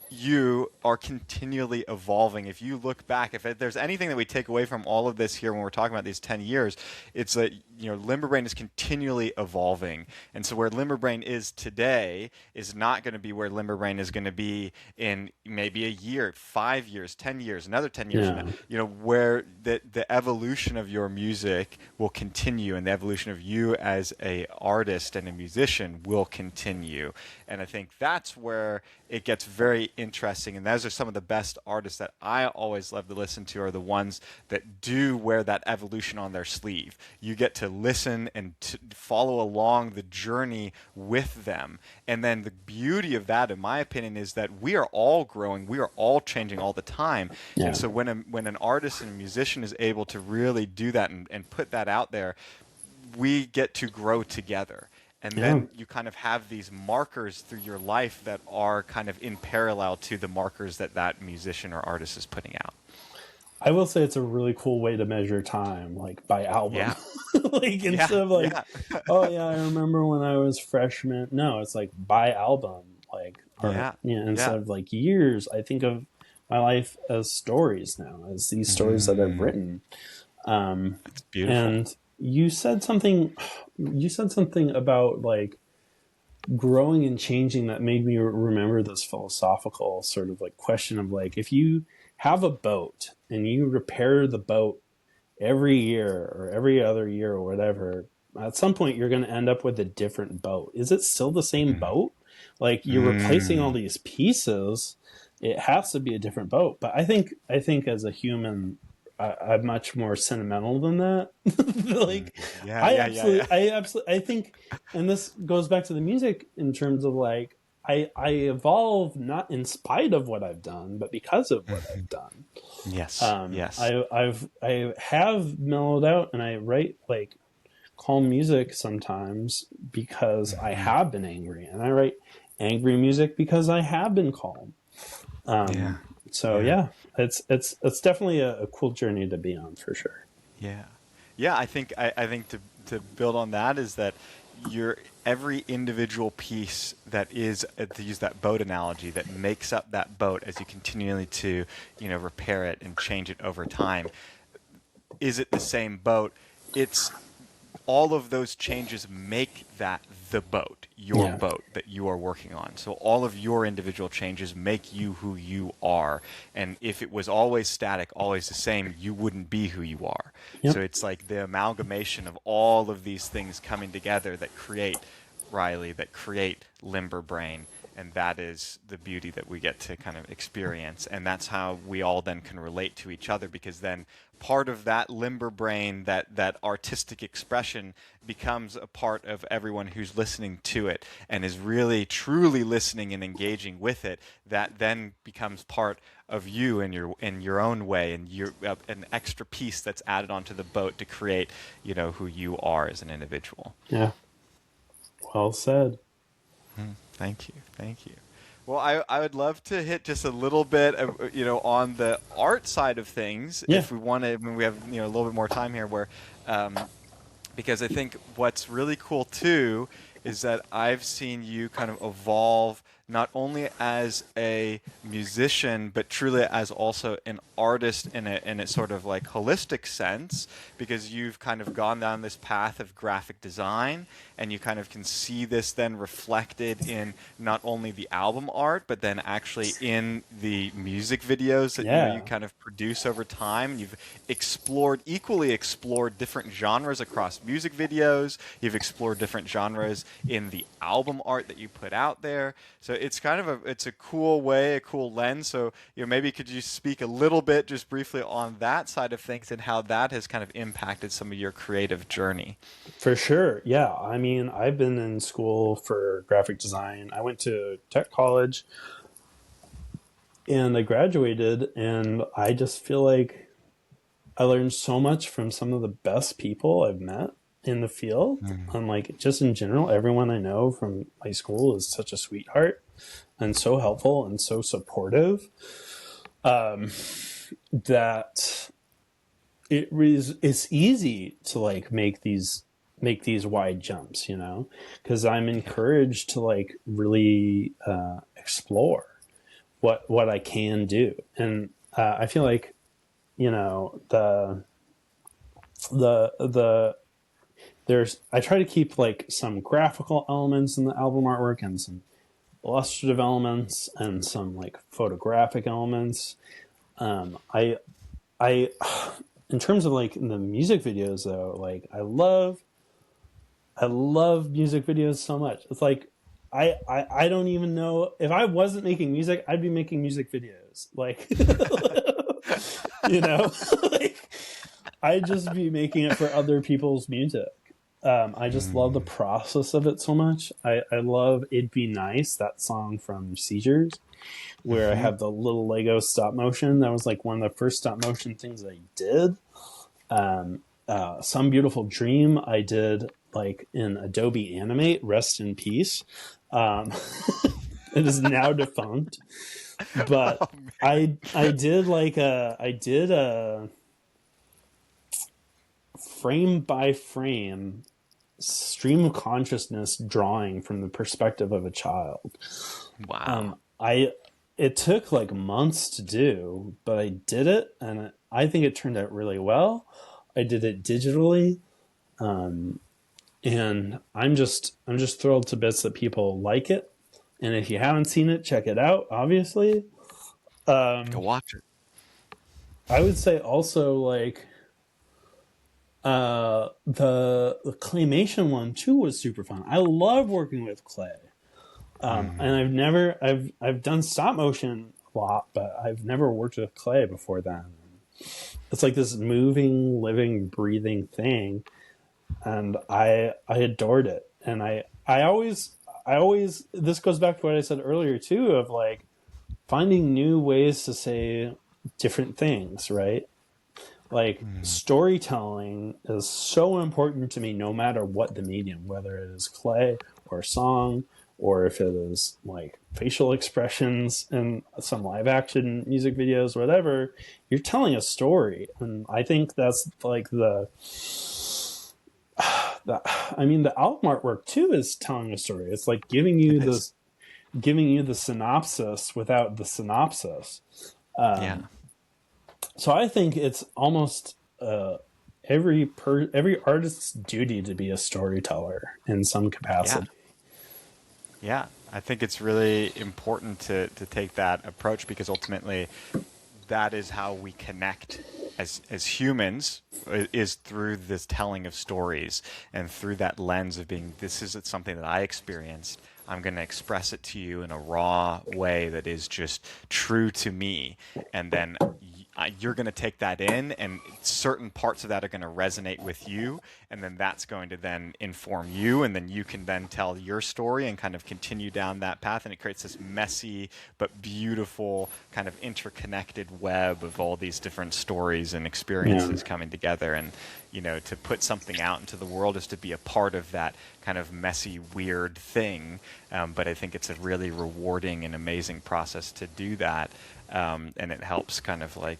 you are continually evolving. If you look back, if there's anything that we take away from all of this here when we're talking about these 10 years, it's that Limberbrain is continually evolving. And so where Limberbrain is today is not going to be where Limberbrain is going to be in maybe a year, 5 years, 10 years, another 10 years from Yeah. now. Where the evolution of your music will continue, and the evolution of you as a artist and a musician will continue. And I think that's where it gets very interesting. And those are some of the best artists that I always love to listen to, are the ones that do wear that evolution on their sleeve. You get to listen and to follow along the journey with them. And then the beauty of that, in my opinion, is that we are all growing, we are all changing all the time. And Yeah. so when an artist and a musician is able to really do that and put that out there, we get to grow together. And Yeah. then you kind of have these markers through your life that are kind of in parallel to the markers that that musician or artist is putting out. I will say it's a really cool way to measure time, like by album. Yeah. Like Yeah. instead of like, Yeah. oh yeah, I remember when I was freshman. No, it's like by album, like, or Yeah. instead Yeah. of like years, I think of my life as stories now, as these stories that I've written. It's beautiful. And you said something, about like growing and changing that made me remember this philosophical sort of like question of like, if you have a boat and you repair the boat every year or every other year or whatever, at some point you're going to end up with a different boat. Is it still the same boat? Like you're replacing all Mm. these pieces. It has to be a different boat. But I think as a human, I'm much more sentimental than that. Like Yeah. Yeah. Yeah. Yeah. I think, and this goes back to the music in terms of like, I evolve not in spite of what I've done, but because of what I've done. Yes. Yes. I have mellowed out, and I write like calm music sometimes because I have been angry, and I write angry music because I have been calm. Yeah. So Yeah. yeah, it's definitely a cool journey to be on for sure. Yeah, yeah. I think to build on that is that your every individual piece that is, to use that boat analogy, that makes up that boat as you continually to repair it and change it over time. Is it the same boat? It's all of those changes make that the boat, your Yeah. boat that you are working on. So all of your individual changes make you who you are. And if it was always static, always the same, you wouldn't be who you are. Yep. So it's like the amalgamation of all of these things coming together that create Riley, that create Limber Brain. And that is the beauty that we get to kind of experience. And that's how we all then can relate to each other, because then part of that limber brain, that artistic expression, becomes a part of everyone who's listening to it and is really truly listening and engaging with it. That then becomes part of you in your own way, and you're an extra piece that's added onto the boat to create who you are as an individual. Yeah. Well said. Thank you. Thank you. Well, I would love to hit just a little bit of, on the art side of things, Yeah. if we want to. I mean, we have a little bit more time here, where because I think what's really cool too is that I've seen you kind of evolve not only as a musician, but truly as also an artist in a sort of like holistic sense, because you've kind of gone down this path of graphic design, and you kind of can see this then reflected in not only the album art, but then actually in the music videos that Yeah. you kind of produce over time. You've equally explored different genres across music videos. You've explored different genres in the album art that you put out there. So it's kind of it's a cool way, a cool lens. So maybe could you speak a little bit, just briefly, on that side of things and how that has kind of impacted some of your creative journey? For sure. Yeah. I mean, I've been in school for graphic design. I went to tech college and I graduated, and I just feel like I learned so much from some of the best people I've met in the field. And like, just in general, everyone I know from high school is such a sweetheart and so helpful and so supportive, that it's easy to like make these wide jumps, because I'm encouraged to like really explore what I can do. And I feel like I try to keep like some graphical elements in the album artwork, and some illustrative elements, and some like photographic elements. I in terms of like the music videos though, like I love music videos so much. It's like I don't even know if I wasn't making music, I'd be making music videos. Like like I'd just be making it for other people's music. I just love the process of it so much. I love It'd Be Nice, that song from Seizures, where I have the little Lego stop motion. That was like one of the first stop motion things I did. Some Beautiful Dream I did like in Adobe Animate, rest in peace. Um, it is now defunct, but Oh, I did like a frame by frame stream of consciousness drawing from the perspective of a child. wow. I It took like months to do, but I did it, and I think it turned out really well. I did it digitally, and I'm just thrilled to bits that people like it. And if you haven't seen it, check it out. Obviously, Go watch it. I would say also like the claymation one too was super fun. I love working with clay. And I've done stop motion a lot, but I've never worked with clay before then. It's like this moving, living, breathing thing, and I adored it. And I always this goes back to what I said earlier too, of like finding new ways to say different things, right? Like storytelling is so important to me no matter what the medium, whether it is clay or song, or if it is like facial expressions in some live action music videos, whatever. You're telling a story, and I think that's like the album artwork too is telling a story. It's like giving you the synopsis without the synopsis. Yeah. So I think it's almost every artist's duty to be a storyteller in some capacity. Yeah. I think it's really important to take that approach, because ultimately that is how we connect as humans, is through this telling of stories, and through that lens of being, this is something that I experienced. I'm going to express it to you in a raw way that is just true to me. And then you're going to take that in, and certain parts of that are going to resonate with you, and then that's going to then inform you, and then you can then tell your story and kind of continue down that path, and it creates this messy but beautiful kind of interconnected web of all these different stories and experiences coming together. And to put something out into the world is to be a part of that kind of messy, weird thing, but I think it's a really rewarding and amazing process to do that. And it helps kind of like,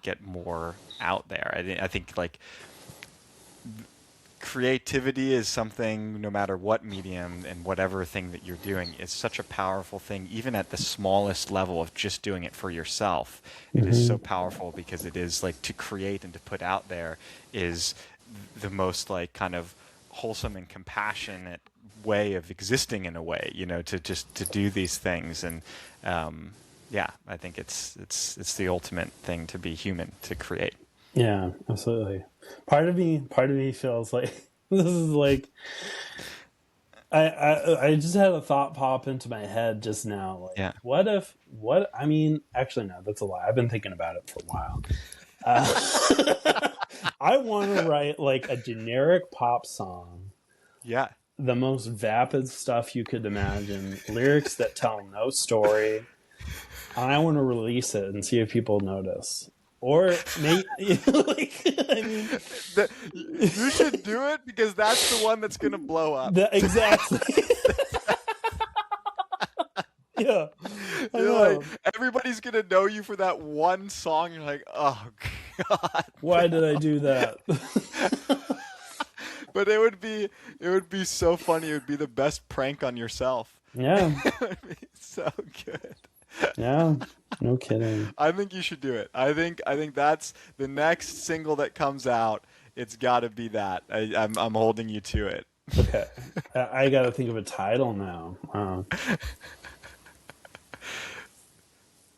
get more out there. I think like creativity is something, no matter what medium and whatever thing that you're doing, is such a powerful thing, even at the smallest level of just doing it for yourself. It is so powerful, because it is like, to create and to put out there is the most like kind of wholesome and compassionate way of existing, in a way, to do these things. And I think it's the ultimate thing to be human, to create. Yeah, absolutely. Part of me feels like this is like I just had a thought pop into my head just now. Like, Yeah. I mean, actually, no, that's a lie. I've been thinking about it for a while. I want to write like a generic pop song. Yeah. The most vapid stuff you could imagine, lyrics that tell no story. And I want to release it and see if people notice. Or maybe, like, I mean, You should do it, because that's the one that's going to blow up. Exactly. Yeah. Like, everybody's going to know you for that one song. You're like, oh, God. Why did I do that? But it would be so funny. It would be the best prank on yourself. Yeah. It would be so good. Yeah. No kidding. I think you should do it. I think that's the next single that comes out. It's got to be that. I'm holding you to it. Okay. I got to think of a title now.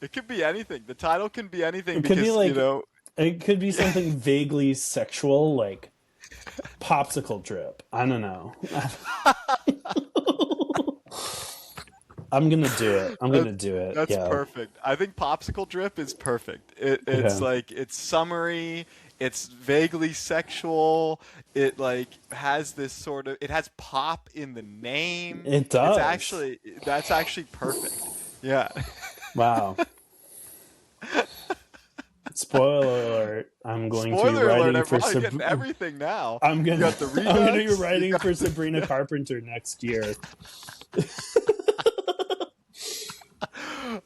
It could be anything. The title can be anything. It could be like, because, it could be something vaguely sexual, like popsicle drip. I don't know. I'm gonna do it. That's perfect. I think Popsicle Drip is perfect. It's like, it's summery. It's vaguely sexual. It like has this sort of, it has pop in the name. It does. That's actually perfect. Yeah. Wow. spoiler alert, I'm going to be Spoiler alert! writing I'm for probably getting everything now. I'm You gonna got the I'm gonna be Redux, writing you got for Sabrina Carpenter next year.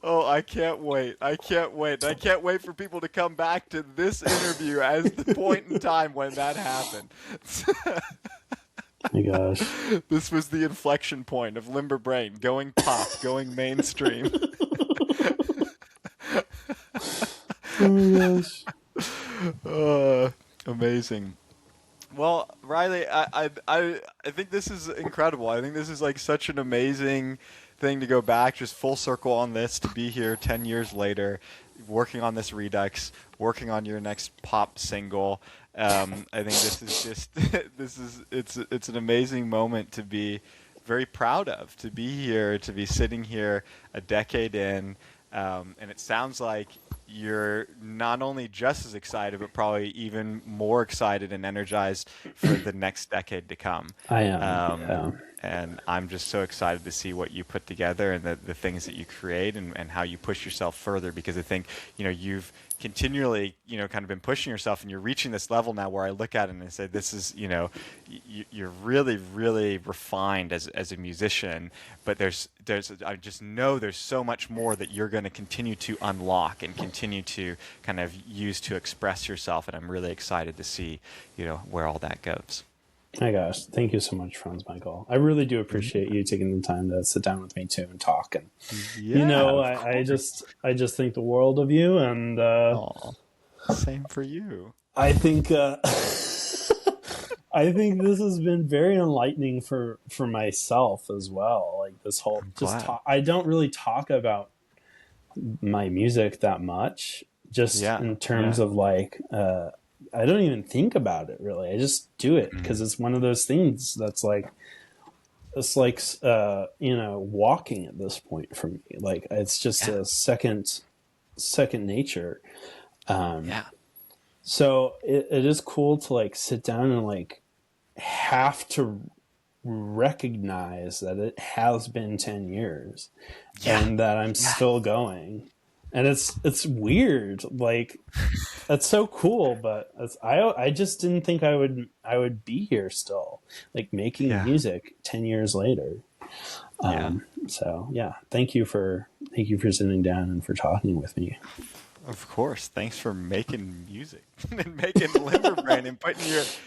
Oh, I can't wait. I can't wait. I can't wait for people to come back to this interview as the point in time when that happened. Oh my gosh. This was the inflection point of Limber Brain going pop, going mainstream. Oh my gosh. Amazing. Well, Riley, I think this is incredible. I think this is like such an amazing thing to go back, just full circle on this, to be here 10 years later, working on this Redux, working on your next pop single. I think this is just it's an amazing moment to be very proud of, to be here, to be sitting here a decade in, and it sounds like you're not only just as excited, but probably even more excited and energized for the next decade to come. I am. Yeah. And I'm just so excited to see what you put together and the things that you create and how you push yourself further, because I think, you've continually, kind of been pushing yourself, and you're reaching this level now where I look at it and I say, this is, you're really, really refined as a musician, but I just know there's so much more that you're going to continue to unlock and continue to kind of use to express yourself. And I'm really excited to see, where all that goes. My gosh, thank you so much, Franz Michael. I really do appreciate you taking the time to sit down with me too and talk. And I just think the world of you, and same for you. I think I think this has been very enlightening for myself as well. Like this whole I don't really talk about my music that much, just in terms of like. I don't even think about it really. I just do it because it's one of those things that's like, it's like, walking at this point for me. Like it's just a second nature. So it is cool to like sit down and like have to recognize that it has been 10 years and that I'm still going. And it's weird, like that's so cool, but I just didn't think I would be here still, like making music 10 years later. So thank you for sitting down and for talking with me. Of course. Thanks for making music and making Limber Brain and putting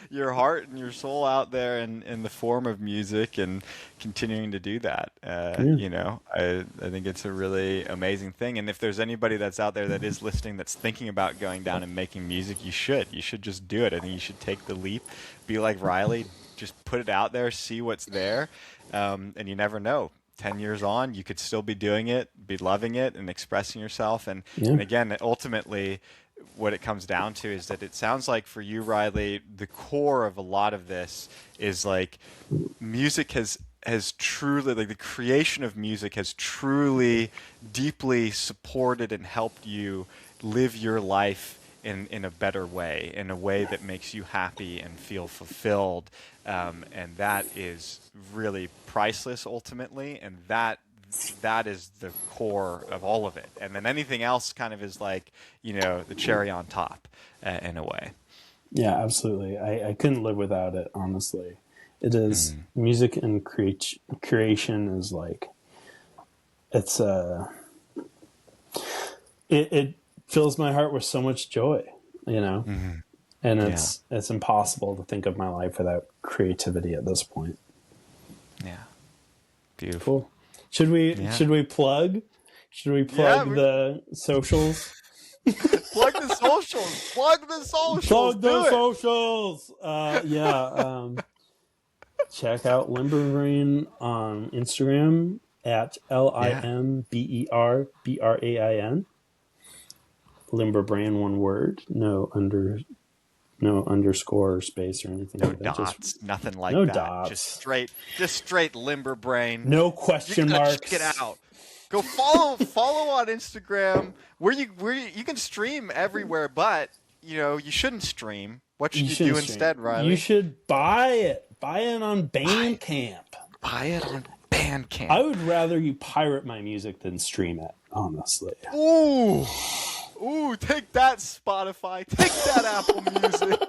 your heart and your soul out there in the form of music and continuing to do that. I think it's a really amazing thing. And if there's anybody that's out there that is listening that's thinking about going down and making music, you should just do it. I think you should take the leap, be like Riley, just put it out there, see what's there. And you never know. 10 years on, you could still be doing it, be loving it, and expressing yourself. And again, ultimately, what it comes down to is that it sounds like for you, Riley, the core of a lot of this is like music has truly, like the creation of music has truly, deeply supported and helped you live your life in a better way, in a way that makes you happy and feel fulfilled. And that is really priceless ultimately. And that is the core of all of it. And then anything else kind of is like, the cherry on top in a way. Yeah, absolutely. I couldn't live without it, honestly. It is music and creation is like, it's it fills my heart with so much joy, and it's impossible to think of my life without creativity at this point. Yeah. Beautiful. Cool. Should we plug the socials? Plug the socials. Plug the socials. Plug the socials. Check out Limber Brain on Instagram at LIMBERBRAIN. Limber Brain, one word, no underscore or space or anything. No like that. dots, nothing like no that. Dots. Just straight Limber Brain. No question marks. Check it out. Go follow on Instagram where you can stream everywhere, but you shouldn't stream. What should you do instead, Riley? You should buy it. Buy it on Bandcamp. Buy it on Bandcamp. I would rather you pirate my music than stream it, honestly. Ooh. Ooh, take that, Spotify. Take that, Apple Music.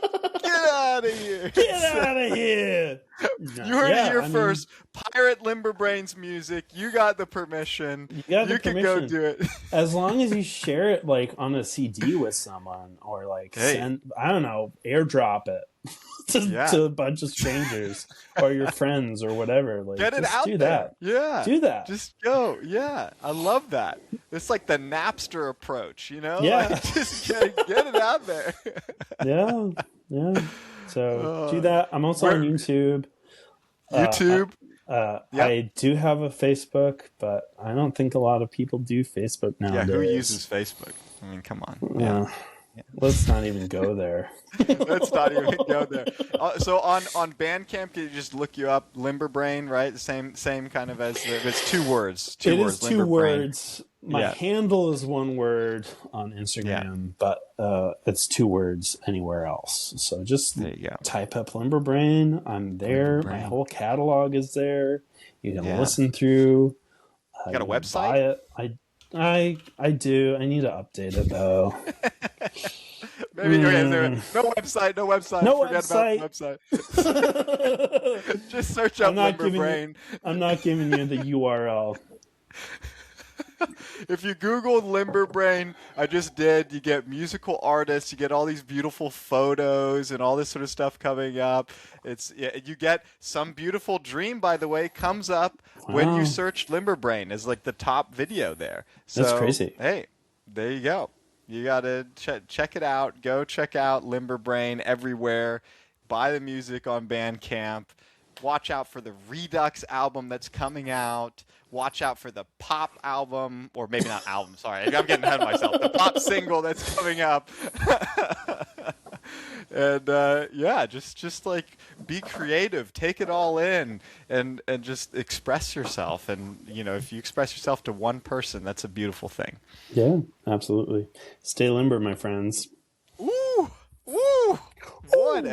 Get out of here. Get out of here! You heard it here I mean, first. Pirate Limberbrain's music. You got the permission. you got the You can go permission. do it. As long as you share it like on a CD with someone, or like Hey. send, I don't know, airdrop it Yeah. to a bunch of strangers or your friends or whatever. Like, Get it just out do there. that. Yeah. Do that. Just go. Yeah. I love that. It's like the Napster approach, you know? Yeah. Like, just get it out there. Yeah, yeah. So do that. I'm also on where- YouTube. YouTube. Yep. I do have a Facebook, but I don't think a lot of people do Facebook Yeah, nowadays. who uses Facebook? I mean, come on. Yeah. Uh, Let's not even go there. Let's not even go there. So on Bandcamp, can you just look you up Limberbrain, right? The same kind of as it's 2 words. It words, is 2 Limberbrain. words. My Yeah. handle is 1 word on Instagram, but it's 2 words anywhere else. So just There you go. type up Limberbrain. I'm there. My Limberbrain. whole catalog is there. You can Yeah. listen through. Got a you can website? Buy it. I do. I need to update it though. Maybe no website. No Forget website. about the website. Just search up I'm not giving Limberbrain. I'm not giving you the URL. If you Google Limberbrain, I just did, you get musical artists, you get all these beautiful photos and all this sort of stuff coming up. You get Some Beautiful Dream, by the way, comes up when Wow. you search Limberbrain as like the top video there. So, That's crazy. Hey, there you go. You gotta check it out. Go check out Limberbrain everywhere. Buy the music on Bandcamp. Watch out for the Redux album that's coming out. Watch out for the pop album, or maybe not album, sorry. I'm getting ahead of myself. The pop single that's coming up. And yeah, just like be creative, take it all in, and just express yourself. And if you express yourself to one person, that's a beautiful thing. Yeah, absolutely. Stay limber, my friends. Ooh, ooh, what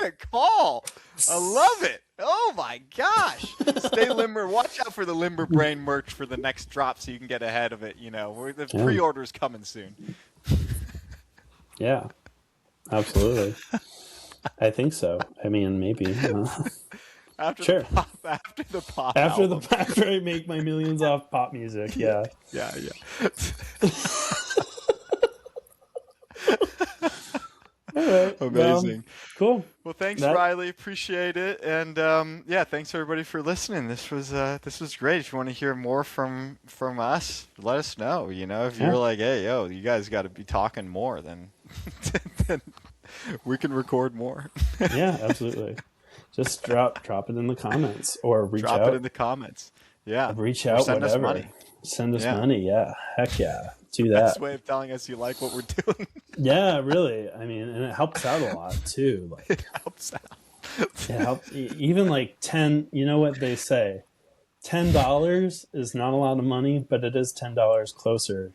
a call! I love it. Oh my gosh! Stay limber. Watch out for the Limberbrain merch for the next drop, so you can get ahead of it. The pre-order's coming soon. Yeah, absolutely. I think so. I mean, maybe. After Sure. the pop After album. after I make my millions off pop music, yeah. Yeah. All right. Amazing. Cool. Well, thanks, That- Riley. Appreciate it. And yeah, thanks everybody for listening. This was great. If you want to hear more from us, let us know. If you're Yeah. like, hey, yo, you guys got to be talking more, then then we can record more. Yeah, absolutely. Just drop it in the comments or reach Drop out. it in the comments. Yeah. Reach Or out, send whatever. us money. Send us Yeah. money. Yeah. Heck yeah. Do that. Best way of telling us you like what we're doing. Yeah, really. I mean, and it helps out a lot too. Like, It helps out. it helps, even like 10, you know what they say? $10 is not a lot of money, but it is $10 closer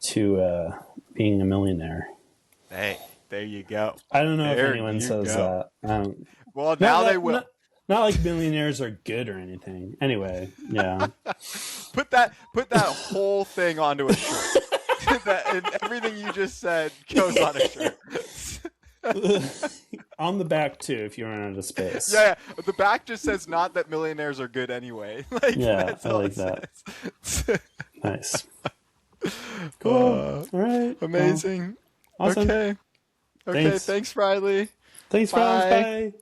to being a millionaire. Hey, there you go. I don't know There if anyone you says go. that. Well, now Not they that- will. Not like millionaires are good or anything. Anyway, yeah. Put that whole thing onto a shirt. And everything you just said goes on a shirt. On the back too, if you run out of space. Yeah. The back just says not that millionaires are good anyway. Like, Yeah, that's I all like it that. says. Nice. Cool. All right. Amazing. Well, awesome. Okay. Okay. Thanks. Thanks, Riley. Thanks, Bye. friends. Bye.